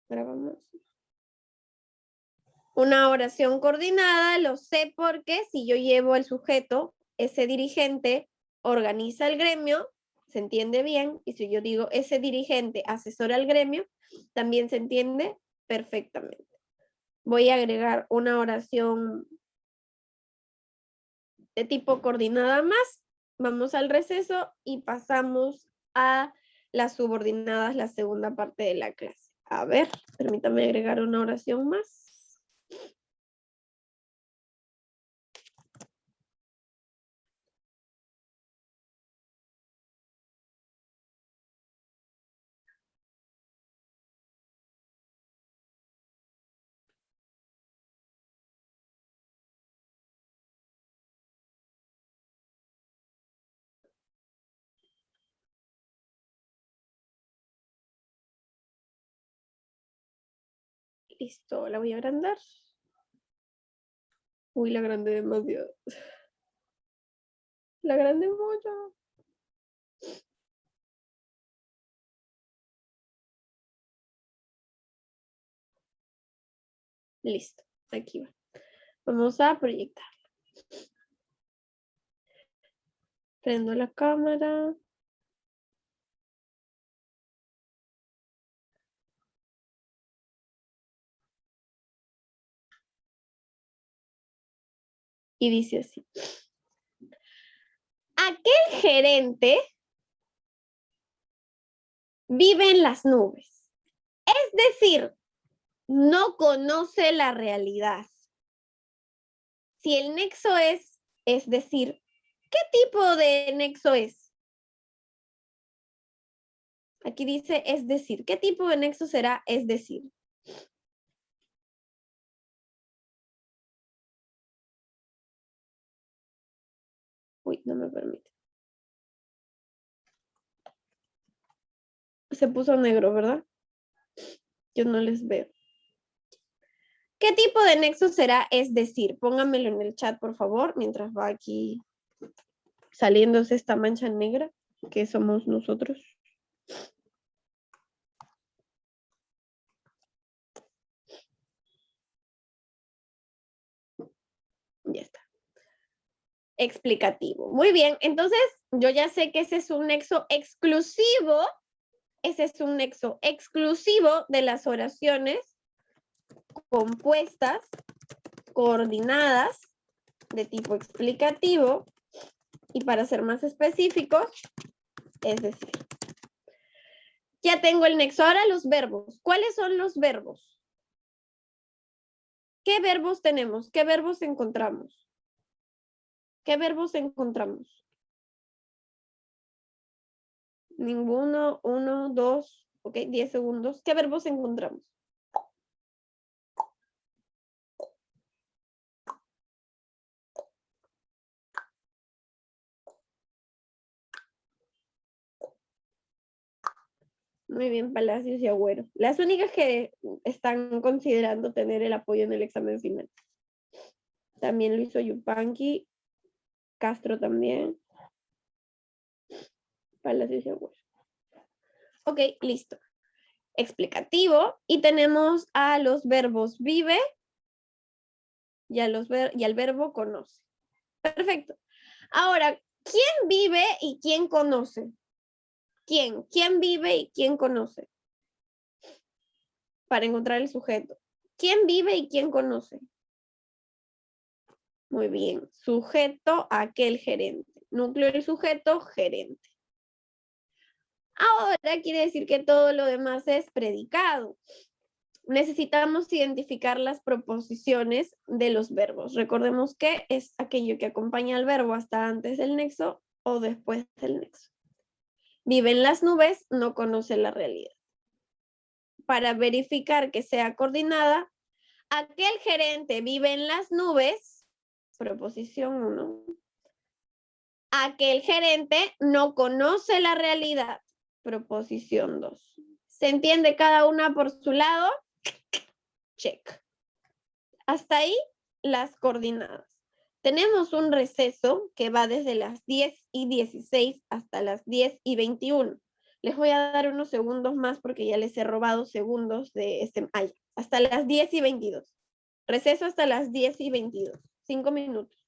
Grabamos. Una oración coordinada, lo sé porque si yo llevo al sujeto, ese dirigente organiza el gremio, se entiende bien, y si yo digo ese dirigente asesora al gremio, también se entiende perfectamente. Voy a agregar una oración de tipo coordinada más, vamos al receso y pasamos a las subordinadas, la segunda parte de la clase. A ver, permítame agregar una oración más. Listo, la voy a agrandar. Uy, la agrandé demasiado. La agrandé mucho. Listo, aquí va. Vamos a proyectar. Prendo la cámara. Y dice así. Aquel gerente vive en las nubes. Es decir, no conoce la realidad. Si el nexo es decir, ¿qué tipo de nexo es? Aquí dice es decir. ¿Qué tipo de nexo será es decir? Uy, no me permite. Se puso negro, ¿verdad? Yo no les veo. ¿Qué tipo de nexo será es decir? Pónganmelo en el chat, por favor, mientras va aquí saliéndose esta mancha negra que somos nosotros. Ya está. Explicativo. Muy bien, entonces yo ya sé que ese es un nexo exclusivo. Ese es un nexo exclusivo de las oraciones compuestas, coordinadas, de tipo explicativo. Y para ser más específicos, es decir, ya tengo el nexo. Ahora los verbos. ¿Cuáles son los verbos? ¿Qué verbos tenemos? ¿Qué verbos encontramos? ¿Qué verbos encontramos? Ninguno, 1, 2, ok, 10 segundos. ¿Qué verbos encontramos? Muy bien, Palacios y Agüero. Las únicas que están considerando tener el apoyo en el examen final. También lo hizo Yupanqui, Castro también. Palacios y Agüero. Ok, listo. Explicativo. Y tenemos a los verbos vive y al verbo conoce. Perfecto. Ahora, ¿quién vive y quién conoce? ¿Quién? ¿Quién vive y quién conoce? Para encontrar el sujeto. ¿Quién vive y quién conoce? Muy bien. Sujeto, aquel gerente. Núcleo del sujeto, gerente. Ahora quiere decir que todo lo demás es predicado. Necesitamos identificar las proposiciones de los verbos. Recordemos que es aquello que acompaña al verbo hasta antes del nexo o después del nexo. Vive en las nubes, no conoce la realidad. Para verificar que sea coordinada, aquel gerente vive en las nubes, proposición 1. Aquel gerente no conoce la realidad, proposición 2. ¿Se entiende cada una por su lado? Check. Hasta ahí las coordenadas. Tenemos un receso que va desde las 10:16 hasta las 10:21. Les voy a dar unos segundos más porque ya les he robado segundos de hasta las 10:22. Receso hasta las 10:22. 5 minutos.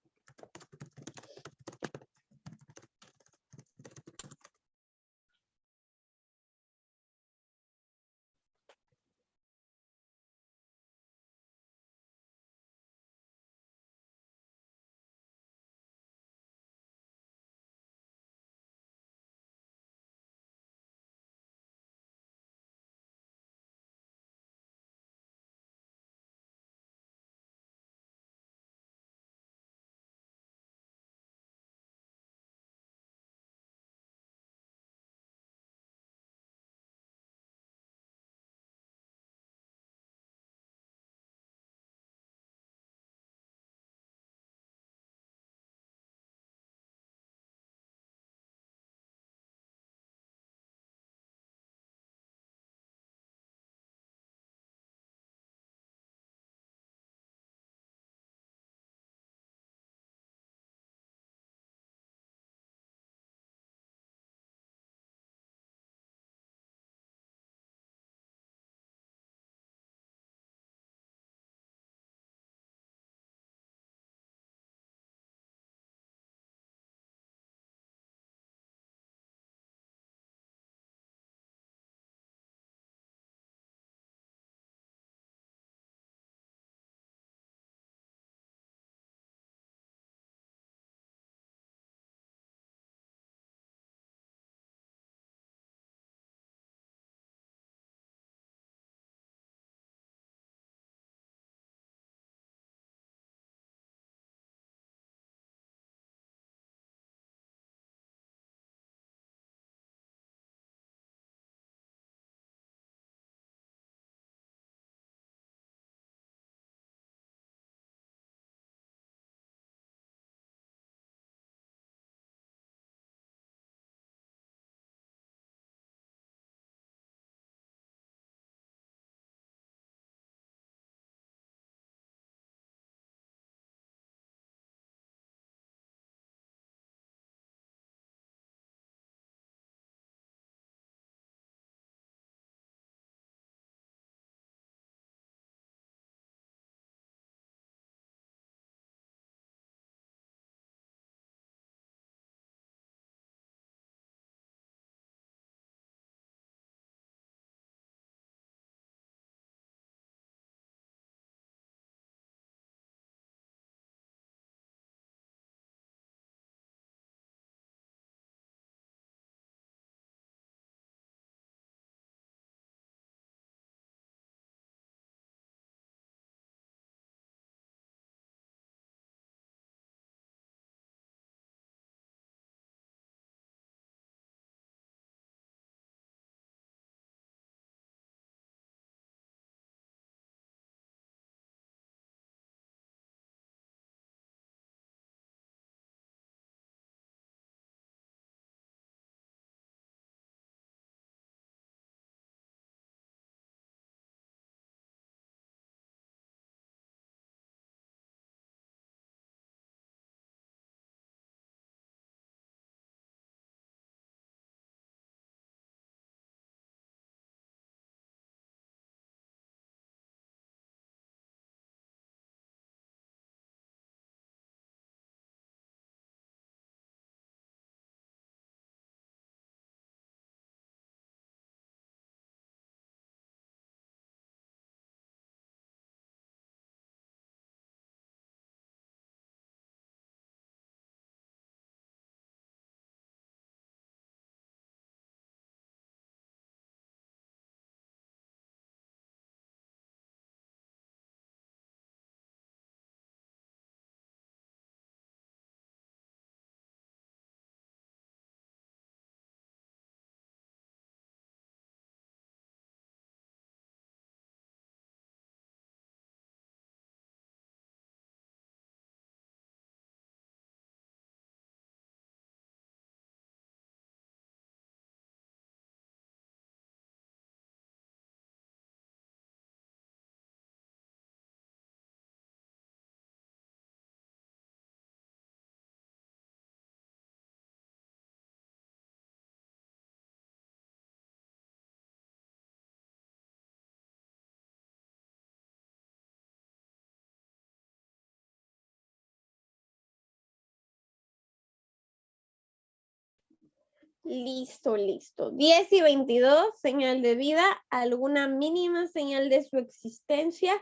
Listo, listo. 10 y 22, señal de vida. ¿Alguna mínima señal de su existencia?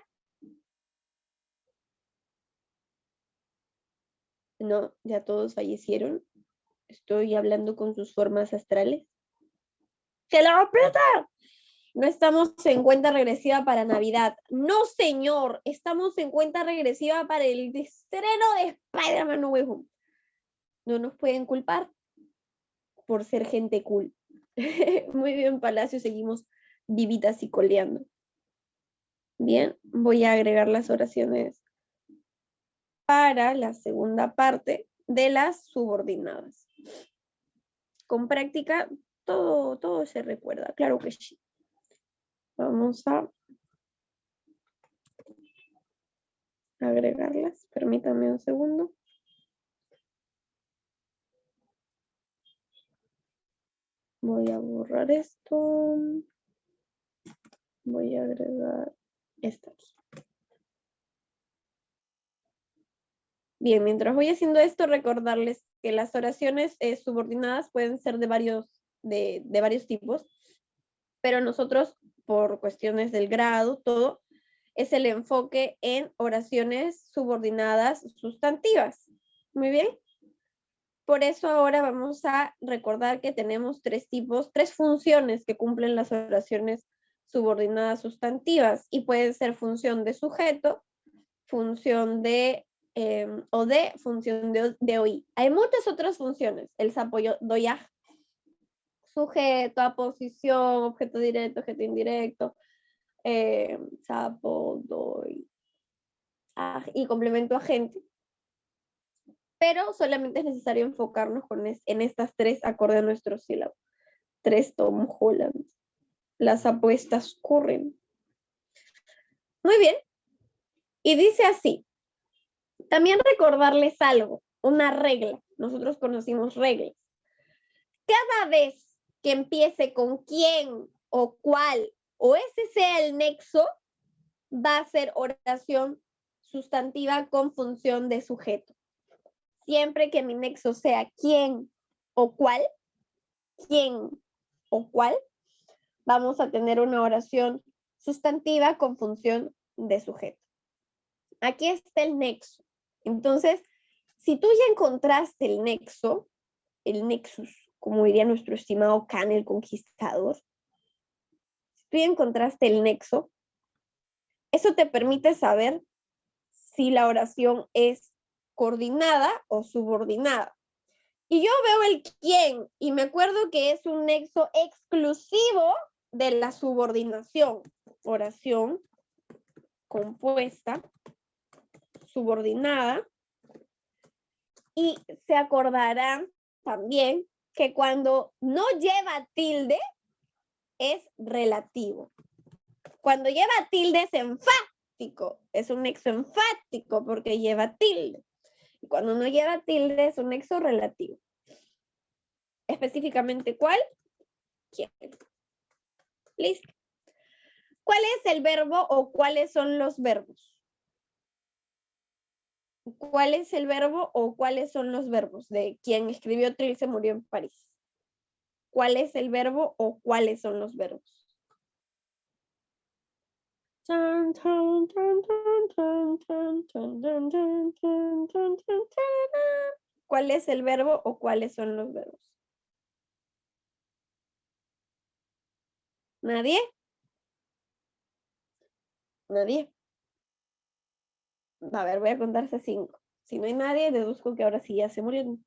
No, ya todos fallecieron. Estoy hablando con sus formas astrales. ¡Que la aprieta! No estamos en cuenta regresiva para Navidad. No, señor. Estamos en cuenta regresiva para el estreno de Spider-Man No Way Home. No nos pueden culpar por ser gente cool. Muy bien, Palacio. Seguimos vivitas y coleando. Bien, voy a agregar las oraciones para la segunda parte de las subordinadas. Con práctica, todo se recuerda. Claro que sí. Vamos a agregarlas. Permítanme un segundo. Voy a borrar esto. Voy a agregar esta aquí. Bien, mientras voy haciendo esto, recordarles que las oraciones subordinadas pueden ser de varios tipos, pero nosotros, por cuestiones del grado, todo, es el enfoque en oraciones subordinadas sustantivas. Muy bien. Por eso ahora vamos a recordar que tenemos tres funciones que cumplen las oraciones subordinadas sustantivas y pueden ser función de sujeto, función de función de oí. Hay muchas otras funciones. El sapo doyaj, sujeto, aposición, objeto directo, objeto indirecto, sapo, doy, y complemento agente. Pero solamente es necesario enfocarnos en estas tres acordes a nuestro sílabo. 3 Tom Holland. Las apuestas corren. Muy bien. Y dice así. También recordarles algo, una regla. Nosotros conocimos reglas. Cada vez que empiece con quién o cuál o ese sea el nexo, va a ser oración sustantiva con función de sujeto. Siempre que mi nexo sea quién o cuál, vamos a tener una oración sustantiva con función de sujeto. Aquí está el nexo. Entonces, si tú ya encontraste el nexo, el nexus, como diría nuestro estimado Khan el Conquistador, si tú ya encontraste el nexo, eso te permite saber si la oración es coordinada o subordinada. Y yo veo el quién y me acuerdo que es un nexo exclusivo de la subordinación. Oración compuesta, subordinada. Y se acordarán también que cuando no lleva tilde es relativo. Cuando lleva tilde es enfático, es un nexo enfático porque lleva tilde. Y cuando no lleva tilde es un nexo relativo. Específicamente, ¿cuál? ¿Quién? Listo. ¿Cuál es el verbo o cuáles son los verbos? ¿Cuál es el verbo o cuáles son los verbos de quien escribió Trilce murió en París? ¿Cuál es el verbo o cuáles son los verbos? ¿Cuál es el verbo o cuáles son los verbos? ¿Nadie? ¿Nadie? A ver, voy a contar hasta 5. Si no hay nadie, deduzco que ahora sí ya se murieron.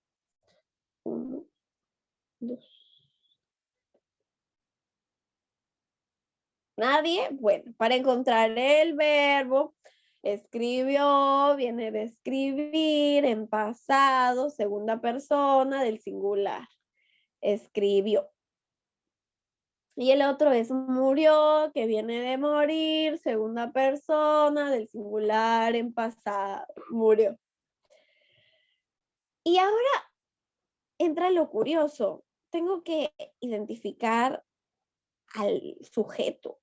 1, 2. ¿Nadie? Bueno, para encontrar el verbo, escribió, viene de escribir en pasado, segunda persona del singular. Escribió. Y el otro es murió, que viene de morir, segunda persona del singular en pasado. Murió. Y ahora entra lo curioso. Tengo que identificar al sujeto.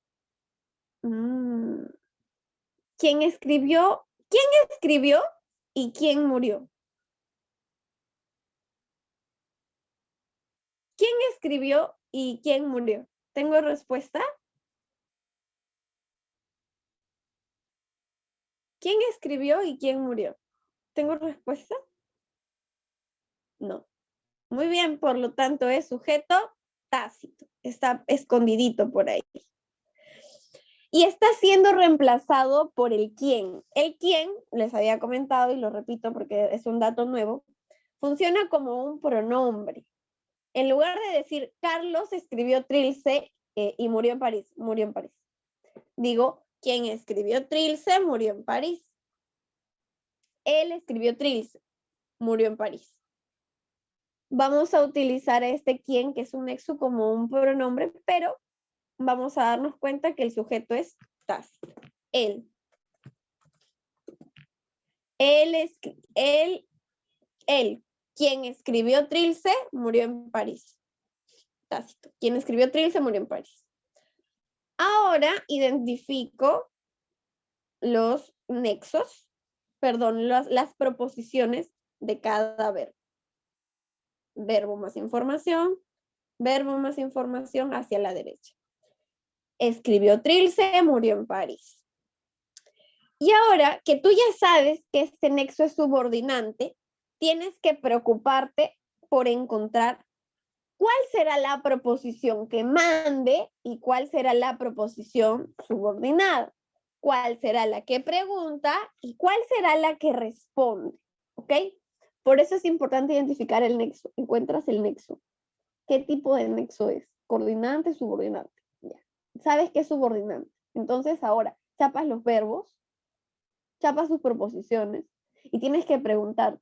¿Quién escribió y quién murió? ¿Quién escribió y quién murió? ¿Tengo respuesta? ¿Quién escribió y quién murió? ¿Tengo respuesta? No. Muy bien, por lo tanto es sujeto tácito. Está escondidito por ahí. Y está siendo reemplazado por el quién. El quién, les había comentado y lo repito porque es un dato nuevo, funciona como un pronombre. En lugar de decir Carlos escribió Trilce y murió en París, digo, quien escribió Trilce murió en París. Él escribió Trilce, murió en París. Vamos a utilizar este quién, que es un nexo, como un pronombre, pero vamos a darnos cuenta que el sujeto es tácito. Él. Quien escribió Trilce murió en París. Tácito. Quien escribió Trilce murió en París. Ahora identifico los nexos, perdón, las proposiciones de cada verbo. Verbo más información hacia la derecha. Escribió Trilce, murió en París. Y ahora que tú ya sabes que este nexo es subordinante, tienes que preocuparte por encontrar cuál será la proposición que mande y cuál será la proposición subordinada. Cuál será la que pregunta y cuál será la que responde. ¿Ok? Por eso es importante identificar el nexo. Encuentras el nexo. ¿Qué tipo de nexo es? ¿Coordinante, subordinante? Ya. ¿Sabes qué es subordinante? Entonces ahora chapas los verbos, chapas sus proposiciones y tienes que preguntar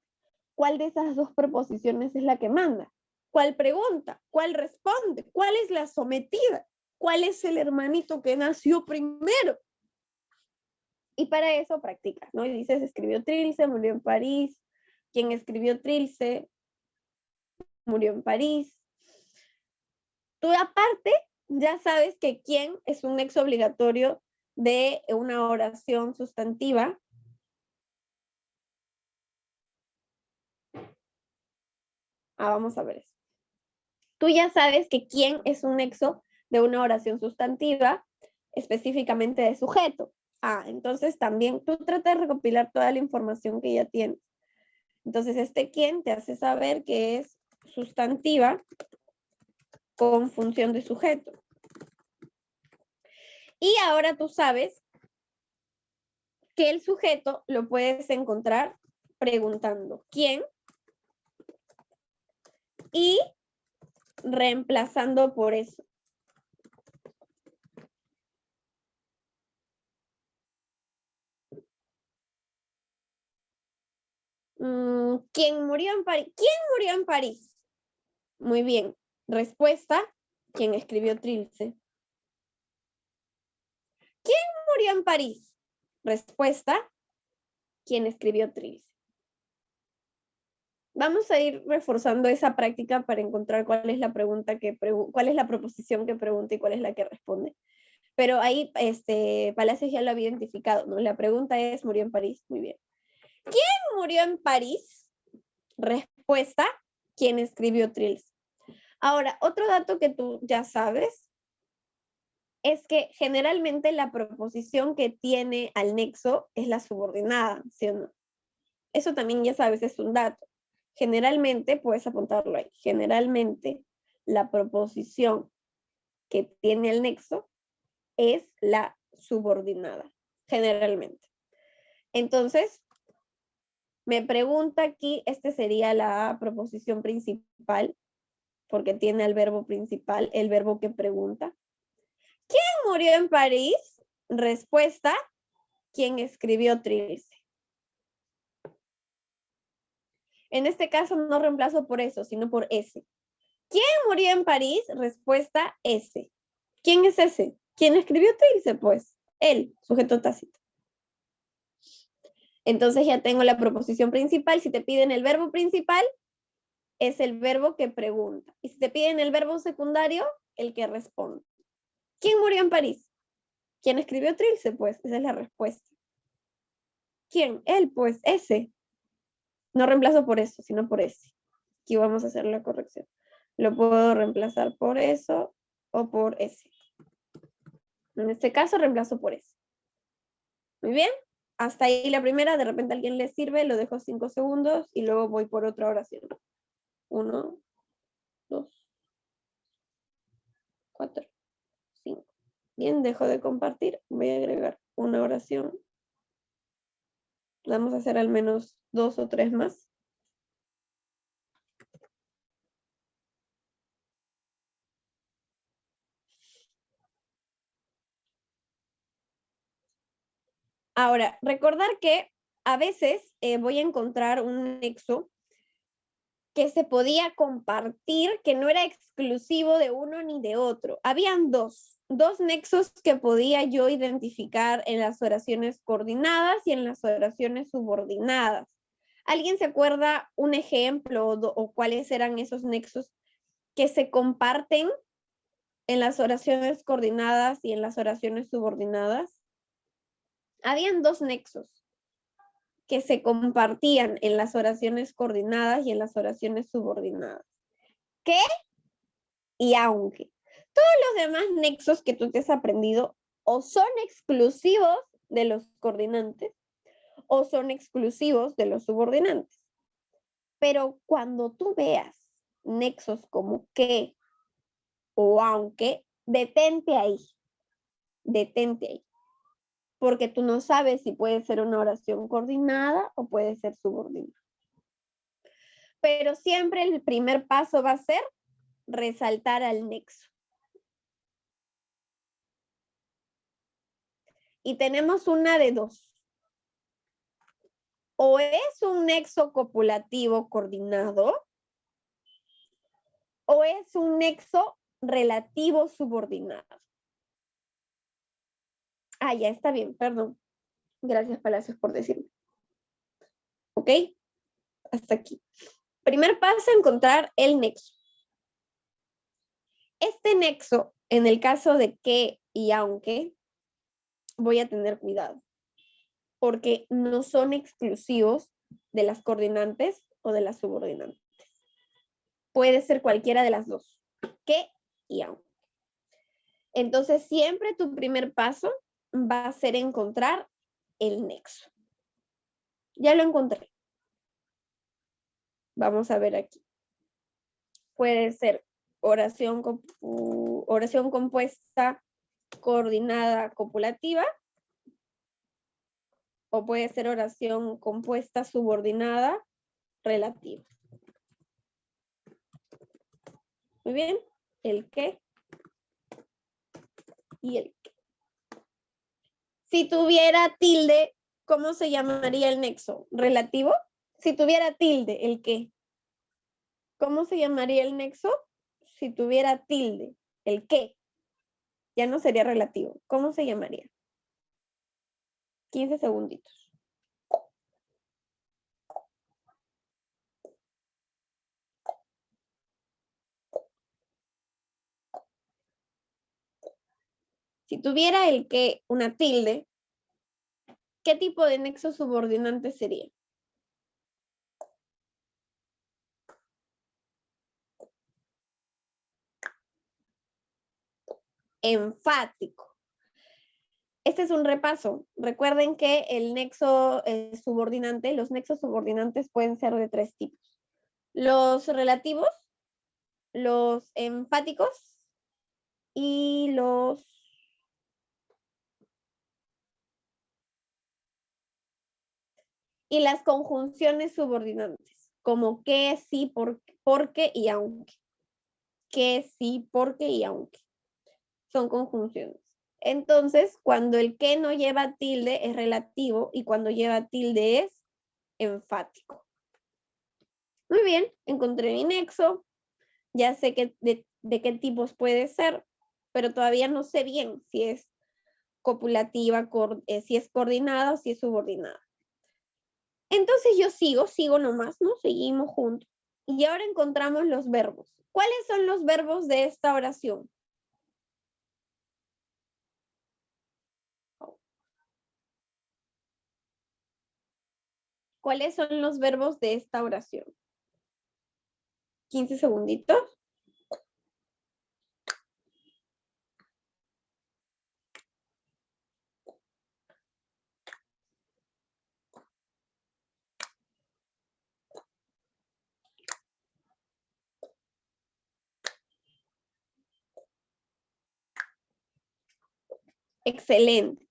cuál de esas dos proposiciones es la que manda. ¿Cuál pregunta? ¿Cuál responde? ¿Cuál es la sometida? ¿Cuál es el hermanito que nació primero? Y para eso practicas, ¿no? Y dices, escribió Trilce, murió en París. Quien escribió Trilce murió en París. Tú aparte ya sabes que quién es un nexo obligatorio de una oración sustantiva. Vamos a ver eso. Tú ya sabes que quién es un nexo de una oración sustantiva, específicamente de sujeto. Entonces también tú tratas de recopilar toda la información que ya tienes. Entonces este quién te hace saber que es sustantiva con función de sujeto. Y ahora tú sabes que el sujeto lo puedes encontrar preguntando quién y reemplazando por eso. ¿Quién murió en París? ¿Quién murió en París? Muy bien. Respuesta, ¿quién escribió Trilce? ¿Quién murió en París? Respuesta, ¿quién escribió Trilce? Vamos a ir reforzando esa práctica para encontrar cuál es la pregunta cuál es la proposición que pregunta y cuál es la que responde. Pero ahí Palacios ya lo había identificado, ¿no? La pregunta es, ¿murió en París? Muy bien. ¿Quién murió en París? Respuesta, ¿quién escribió Trilce? Ahora, otro dato que tú ya sabes es que generalmente la proposición que tiene al nexo es la subordinada, ¿sí o no? Eso también ya sabes, es un dato. Generalmente, puedes apuntarlo ahí, generalmente la proposición que tiene el nexo es la subordinada, generalmente. Entonces, me pregunta aquí, sería la proposición principal, porque tiene el verbo principal, el verbo que pregunta. ¿Quién murió en París? Respuesta, ¿quién escribió Trilce? En este caso no reemplazo por eso, sino por ese. ¿Quién murió en París? Respuesta, ese. ¿Quién es ese? ¿Quién escribió Trilce? Pues, él, sujeto tácito. Entonces ya tengo la proposición principal. Si te piden el verbo principal, es el verbo que pregunta. Y si te piden el verbo secundario, el que responde. ¿Quién murió en París? ¿Quién escribió Trilce? Pues, esa es la respuesta. ¿Quién? Él, pues, ese. No reemplazo por eso, sino por ese. Aquí vamos a hacer la corrección. Lo puedo reemplazar por eso o por ese. En este caso reemplazo por ese. Muy bien. Hasta ahí la primera. De repente a alguien le sirve, lo dejo 5 segundos y luego voy por otra oración. 1, 2, 4, 5. Bien, dejo de compartir. Voy a agregar una oración. Vamos a hacer al menos 2 o 3 más. Ahora, recordar que a veces voy a encontrar un nexo que se podía compartir, que no era exclusivo de uno ni de otro. Habían dos nexos que podía yo identificar en las oraciones coordinadas y en las oraciones subordinadas. ¿Alguien se acuerda un ejemplo o cuáles eran esos nexos que se comparten en las oraciones coordinadas y en las oraciones subordinadas? Habían dos nexos que se compartían en las oraciones coordinadas y en las oraciones subordinadas. ¿Qué? Y aunque. Todos los demás nexos que tú te has aprendido o son exclusivos de los coordinantes o son exclusivos de los subordinantes. Pero cuando tú veas nexos como que o aunque, detente ahí. Detente ahí. Porque tú no sabes si puede ser una oración coordinada o puede ser subordinada. Pero siempre el primer paso va a ser resaltar al nexo. Y tenemos una de dos. O es un nexo copulativo coordinado o es un nexo relativo subordinado. Ah, ya está bien, perdón. Gracias, Palacios, por decirme. ¿Ok? Hasta aquí. Primer paso, encontrar el nexo. Este nexo, en el caso de que y aunque, voy a tener cuidado, porque no son exclusivos de las coordinantes o de las subordinantes. Puede ser cualquiera de las dos, que y aunque. Entonces, siempre tu primer paso va a ser encontrar el nexo. Ya lo encontré. Vamos a ver aquí. Puede ser oración compuesta coordinada copulativa o puede ser oración compuesta subordinada relativa. Muy bien, el qué y el qué. Si tuviera tilde, ¿cómo se llamaría el nexo? ¿Relativo? Si tuviera tilde, ¿el qué? ¿Cómo se llamaría el nexo? Si tuviera tilde, ¿el qué? Ya no sería relativo. ¿Cómo se llamaría? 15 segunditos. Si tuviera el qué, una tilde, ¿qué tipo de nexo subordinante sería? Enfático. Este es un repaso. Recuerden que el nexo subordinante, los nexos subordinantes pueden ser de tres tipos. Los relativos, los enfáticos y las conjunciones subordinantes, como que, sí, porque y aunque. Que, sí, porque y aunque. Son conjunciones. Entonces, cuando el que no lleva tilde es relativo y cuando lleva tilde es enfático. Muy bien, encontré mi nexo. Ya sé que de qué tipos puede ser, pero todavía no sé bien si es copulativa, si es coordinada o si es subordinada. Entonces yo sigo nomás, ¿no? Seguimos juntos. Y ahora encontramos los verbos. ¿Cuáles son los verbos de esta oración? ¿Cuáles son los verbos de esta oración? 15 segunditos. Excelente.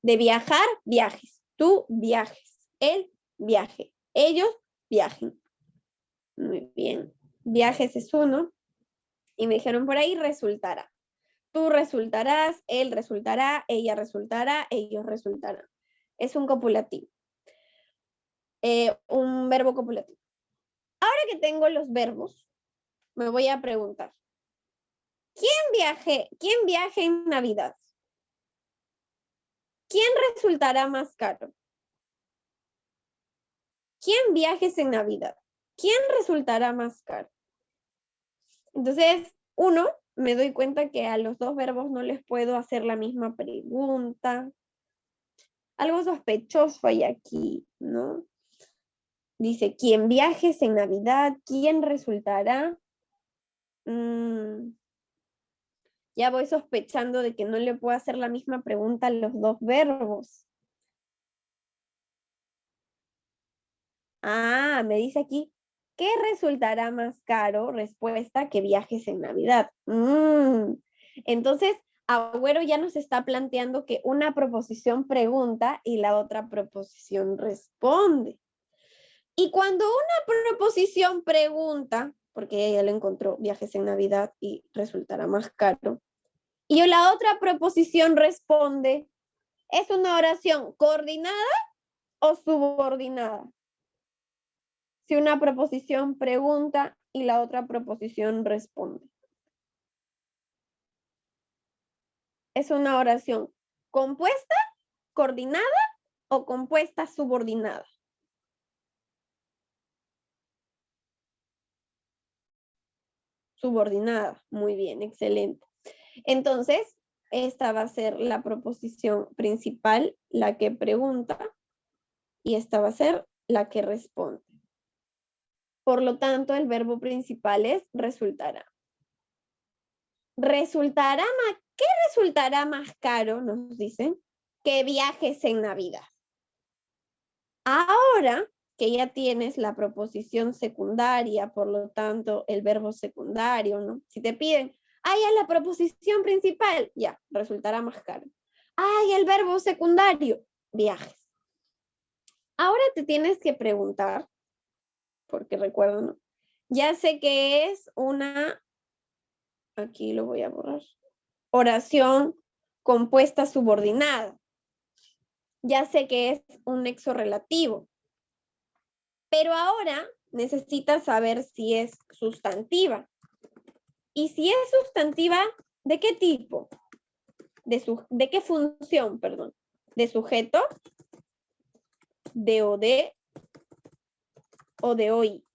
De viajar, viajes. Tú viajes. Él viaje. Ellos viajen. Muy bien. Viajes es uno. Y me dijeron por ahí resultará. Tú resultarás, él resultará, ella resultará, ellos resultarán. Es un copulativo. Un verbo copulativo. Ahora que tengo los verbos, me voy a preguntar. ¿Quién viaje en Navidad? ¿Quién resultará más caro? ¿Quién viajes en Navidad? ¿Quién resultará más caro? Entonces, uno, me doy cuenta que a los dos verbos no les puedo hacer la misma pregunta. Algo sospechoso hay aquí, ¿no? Dice, ¿quién viajes en Navidad? ¿Quién resultará? Ya voy sospechando de que no le puedo hacer la misma pregunta a los dos verbos. Ah, me dice aquí, ¿qué resultará más caro? Respuesta, que viajes en Navidad. Entonces, Agüero ya nos está planteando que una proposición pregunta y la otra proposición responde. Y cuando una proposición pregunta, porque ella lo encontró, viajes en Navidad y resultará más caro, y la otra proposición responde, ¿es una oración coordinada o subordinada? Si una proposición pregunta y la otra proposición responde. ¿Es una oración compuesta, coordinada o compuesta subordinada? Subordinada. Muy bien, excelente. Entonces, esta va a ser la proposición principal, la que pregunta, y esta va a ser la que responde. Por lo tanto, el verbo principal es resultará. ¿Qué resultará más caro, nos dicen, que viajes en Navidad? Ahora que ya tienes la proposición secundaria, por lo tanto, el verbo secundario, ¿no? Si te piden, es la proposición principal, ya, resultará más caro. El verbo secundario, viajes. Ahora te tienes que preguntar, porque recuerdo, ¿no? Ya sé que es una, aquí lo voy a borrar, oración compuesta subordinada. Ya sé que es un nexo relativo. Pero ahora necesitas saber si es sustantiva. Y si es sustantiva, ¿de qué tipo? ¿De qué función, perdón? ¿De sujeto? ¿De OD? ¿O de OI?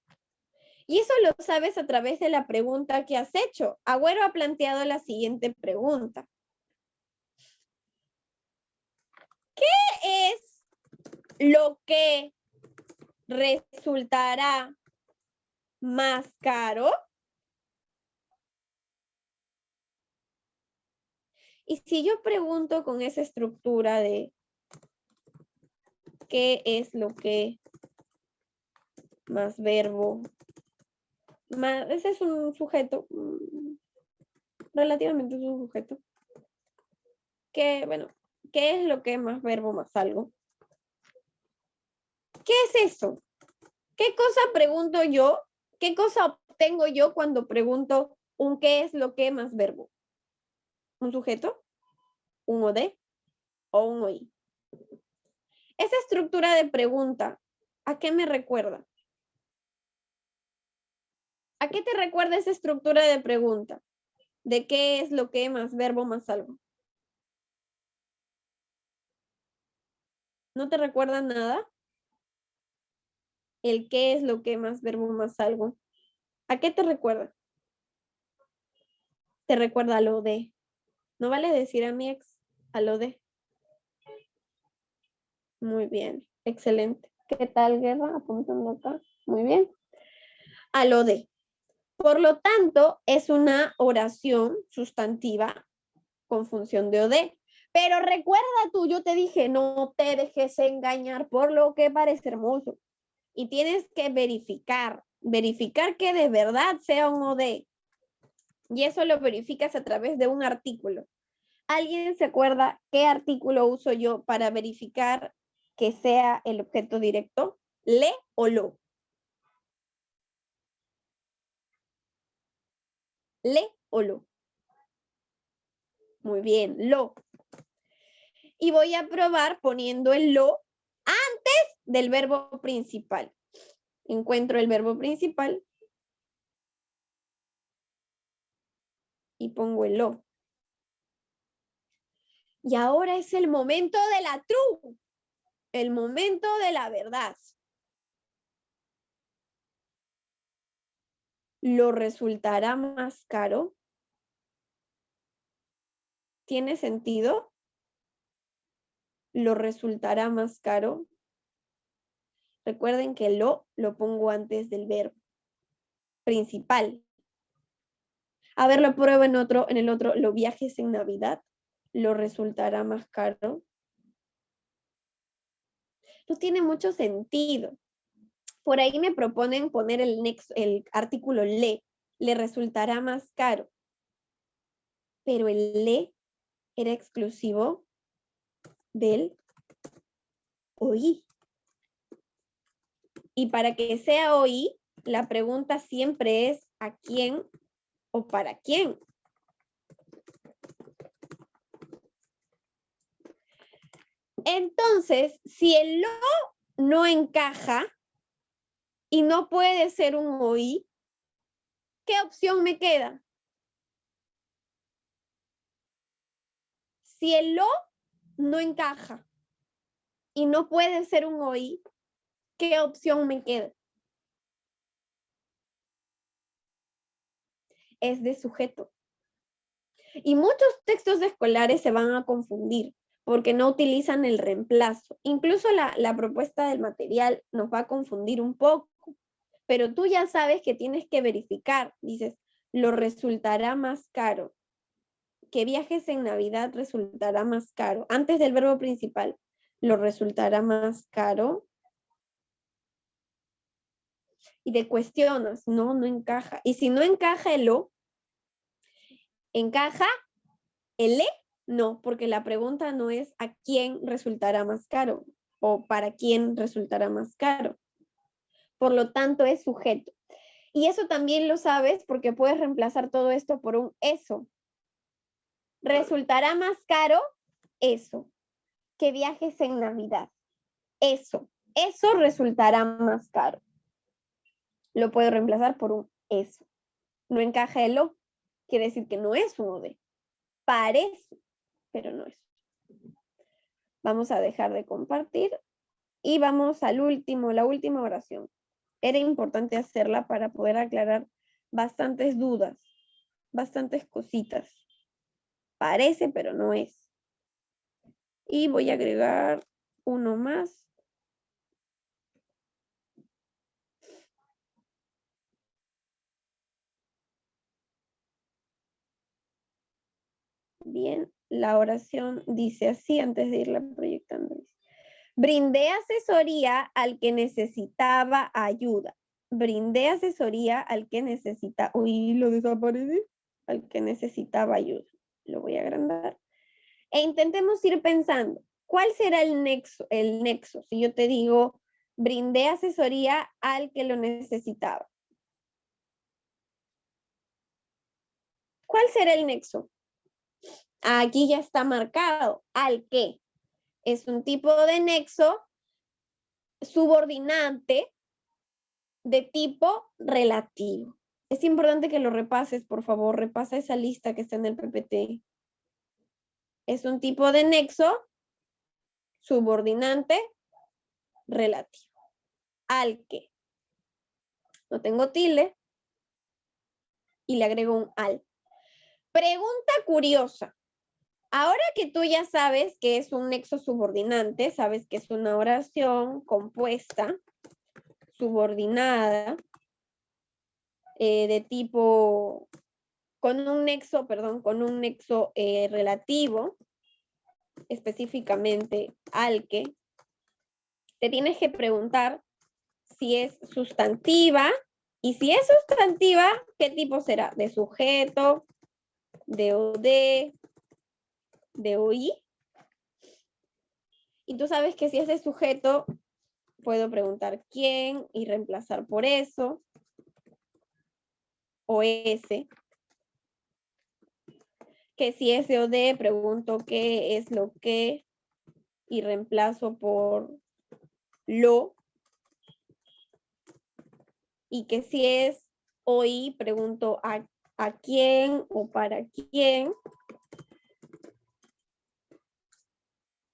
Y eso lo sabes a través de la pregunta que has hecho. Agüero ha planteado la siguiente pregunta. ¿Qué es lo que resultará más caro? Y si yo pregunto con esa estructura de ¿qué es lo que más verbo? Ese es un sujeto, relativamente es un sujeto. ¿Qué es lo que más verbo más algo? ¿Qué es eso? ¿Qué cosa pregunto yo? ¿Qué cosa obtengo yo cuando pregunto un qué es lo que más verbo? ¿Un sujeto? ¿Un OD? ¿O un OI? Esa estructura de pregunta, ¿a qué me recuerda? ¿A qué te recuerda esa estructura de pregunta? ¿De qué es lo que más verbo más algo? ¿No te recuerda nada? El qué es lo que más verbo más algo. ¿A qué te recuerda? Te recuerda a lo de. No vale decir a mi ex, a lo de. Muy bien, excelente. ¿Qué tal, Guerra? Apuntando acá. Muy bien. A lo de. Por lo tanto, es una oración sustantiva con función de OD. Pero recuerda tú, yo te dije, no te dejes engañar por lo que parece hermoso. Y tienes que verificar que de verdad sea un OD. Y eso lo verificas a través de un artículo. ¿Alguien se acuerda qué artículo uso yo para verificar que sea el objeto directo? ¿Le o lo? ¿Le o lo? Muy bien, lo. Y voy a probar poniendo el lo antes del verbo principal. Encuentro el verbo principal y pongo el lo. Y ahora es el momento de la true, el momento de la verdad. ¿Lo resultará más caro? ¿Tiene sentido? ¿Lo resultará más caro? Recuerden que lo pongo antes del verbo principal. A ver, lo pruebo en el otro, ¿lo viajes en Navidad? ¿Lo resultará más caro? No tiene mucho sentido. Por ahí me proponen poner el artículo le resultará más caro. Pero el le era exclusivo del oí. Y para que sea oí, la pregunta siempre es ¿a quién o para quién? Entonces, si el lo no encaja y no puede ser un oí, ¿qué opción me queda? Si el lo no encaja y no puede ser un oí, ¿qué opción me queda? Es de sujeto. Y muchos textos escolares se van a confundir porque no utilizan el reemplazo. Incluso la propuesta del material nos va a confundir un poco, pero tú ya sabes que tienes que verificar. Dices, lo resultará más caro. Que viajes en Navidad resultará más caro. Antes del verbo principal, lo resultará más caro. Y te cuestionas, no encaja. Y si no encaja el lo, ¿encaja el le? No, porque la pregunta no es a quién resultará más caro o para quién resultará más caro. Por lo tanto, es sujeto. Y eso también lo sabes porque puedes reemplazar todo esto por un eso. ¿Resultará más caro? Eso. Que viajes en Navidad. Eso resultará más caro. Lo puedo reemplazar por un eso. No encaja el lo, quiere decir que no es un OD. Parece, pero no es. Vamos a dejar de compartir y vamos al último, la última oración. Era importante hacerla para poder aclarar bastantes dudas, bastantes cositas. Parece, pero no es. Y voy a agregar uno más. Bien, la oración dice así antes de irla proyectando. Brindé asesoría al que necesitaba ayuda. Brindé asesoría al que necesita. Uy, lo desaparecí. Al que necesitaba ayuda. Lo voy a agrandar. E intentemos ir pensando, ¿cuál será el nexo? El nexo, si yo te digo, brindé asesoría al que lo necesitaba. ¿Cuál será el nexo? Aquí ya está marcado. ¿Al qué? Es un tipo de nexo subordinante de tipo relativo. Es importante que lo repases, por favor. Repasa esa lista que está en el PPT. Es un tipo de nexo subordinante relativo. ¿Al qué? No tengo tilde y le agrego un al. Pregunta curiosa. Ahora que tú ya sabes que es un nexo subordinante, sabes que es una oración compuesta, subordinada, de tipo, con un nexo relativo, específicamente al que, te tienes que preguntar si es sustantiva, y si es sustantiva, ¿qué tipo será? ¿De sujeto? ¿De OD? de oí. Y tú sabes que si es de sujeto, puedo preguntar quién y reemplazar por eso o ese. Que si es de o de, pregunto qué es lo que y reemplazo por lo. Y que si es oí, pregunto a quién o para quién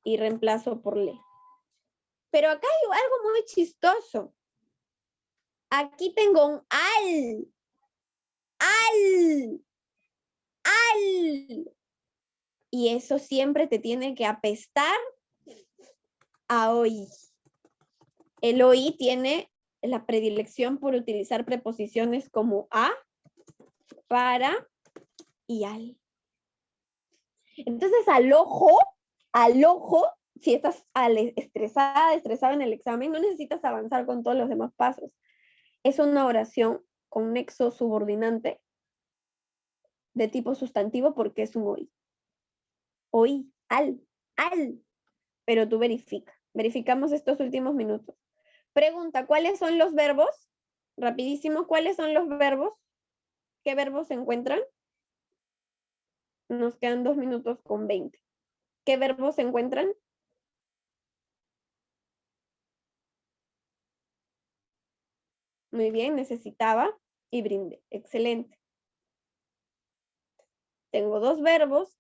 y reemplazo por le. Pero acá hay algo muy chistoso. Aquí tengo un al. Al. Al. Y eso siempre te tiene que apestar a oí. El oí tiene la predilección por utilizar preposiciones como a, para y al. Entonces al ojo, si estás estresada en el examen, no necesitas avanzar con todos los demás pasos. Es una oración con nexo subordinante de tipo sustantivo porque es un oí. Oí, al. Pero tú verificamos estos últimos minutos. Pregunta, ¿cuáles son los verbos? Rapidísimo, ¿cuáles son los verbos? ¿Qué verbos se encuentran? Nos quedan 2 minutos con 20. ¿Qué verbos se encuentran? Muy bien, necesitaba y brindé. Excelente. Tengo 2 verbos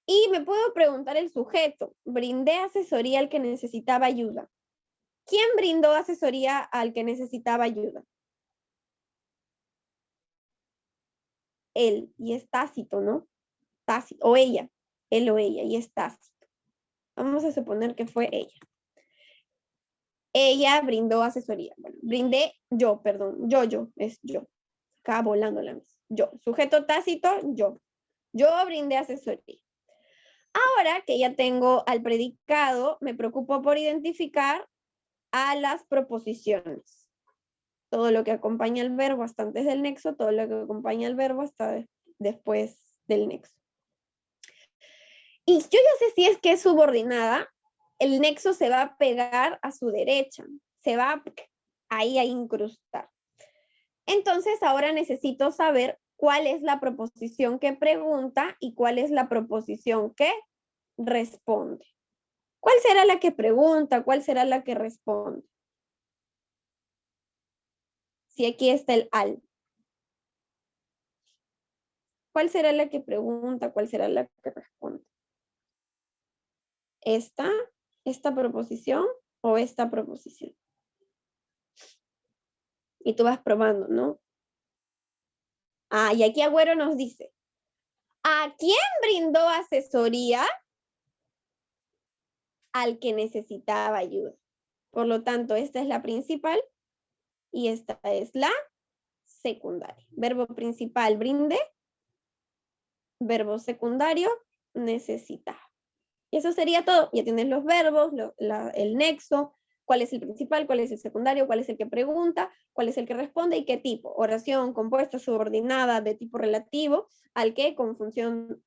y me puedo preguntar el sujeto. Brindé asesoría al que necesitaba ayuda. ¿Quién brindó asesoría al que necesitaba ayuda? Él, y es tácito, ¿no? Tácito, o ella. Él o ella, y es tácito. Vamos a suponer que fue ella. Ella brindó asesoría. Bueno, brindé yo, perdón. Yo, es yo. Acá volando la mesa. Yo. Sujeto tácito, yo. Yo brindé asesoría. Ahora que ya tengo al predicado, me preocupo por identificar a las proposiciones. Todo lo que acompaña al verbo hasta antes del nexo, todo lo que acompaña al verbo hasta después del nexo. Y yo ya sé si es que es subordinada, el nexo se va a pegar a su derecha, se va ahí a incrustar. Entonces ahora necesito saber cuál es la proposición que pregunta y cuál es la proposición que responde. ¿Cuál será la que pregunta? ¿Cuál será la que responde? Si aquí está el al. ¿Cuál será la que pregunta? ¿Cuál será la que responde? ¿Esta proposición o esta proposición? Y tú vas probando, ¿no? Ah, y aquí Agüero nos dice, ¿a quién brindó asesoría? Al que necesitaba ayuda. Por lo tanto, esta es la principal y esta es la secundaria. Verbo principal, brinde. Verbo secundario, necesitaba. Y eso sería todo. Ya tienes los verbos, el nexo, cuál es el principal, cuál es el secundario, cuál es el que pregunta, cuál es el que responde y qué tipo. Oración compuesta, subordinada, de tipo relativo, al que con función,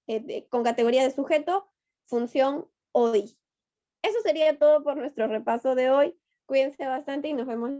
con categoría de sujeto, función OI. Eso sería todo por nuestro repaso de hoy. Cuídense bastante y nos vemos